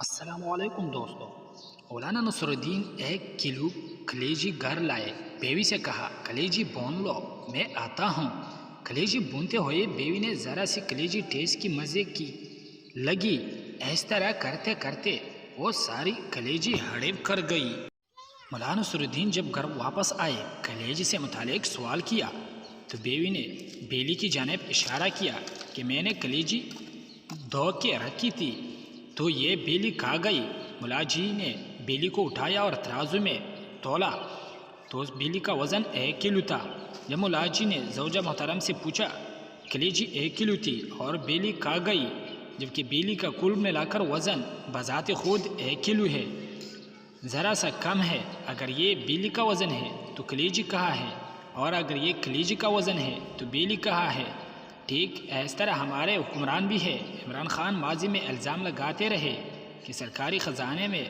السلام علیکم دوستو۔ مولانا نصر الدین 1 کلو کلیجی گھر لائے، بیوی سے کہا کلیجی بون لو، میں آتا ہوں۔ کلیجی بونتے ہوئے بیوی نے ذرا سی کلیجی ٹیسٹ کی مزے کی لگی، اس طرح کرتے کرتے وہ ساری کلیجی ہڑپ کر گئی۔ مولانا نصر الدین جب گھر واپس آئے، کلیجی سے متعلق سوال کیا تو بیوی نے بیلی کی جانب اشارہ کیا کہ میں نے کلیجی دھو کے رکھی تھی تو یہ بیلی کھا گئی۔ مولا جی نے بیلی کو اٹھایا اور ترازو میں تولا تو اس بیلی کا وزن 1 کلو تھا۔ جب مولا جی نے زوجہ محترم سے پوچھا، کلیجی 1 کلو تھی اور بیلی کھا گئی، جبکہ بیلی کا کل ملا کر وزن بذات خود 1 کلو ہے، ذرا سا کم ہے۔ اگر یہ بیلی کا وزن ہے تو کلیجی کہاں ہے، اور اگر یہ کلیجی کا وزن ہے تو بیلی کہاں ہے؟ ٹھیک اس طرح ہمارے حکمران بھی ہے۔ عمران خان ماضی میں الزام لگاتے رہے کہ سرکاری خزانے میں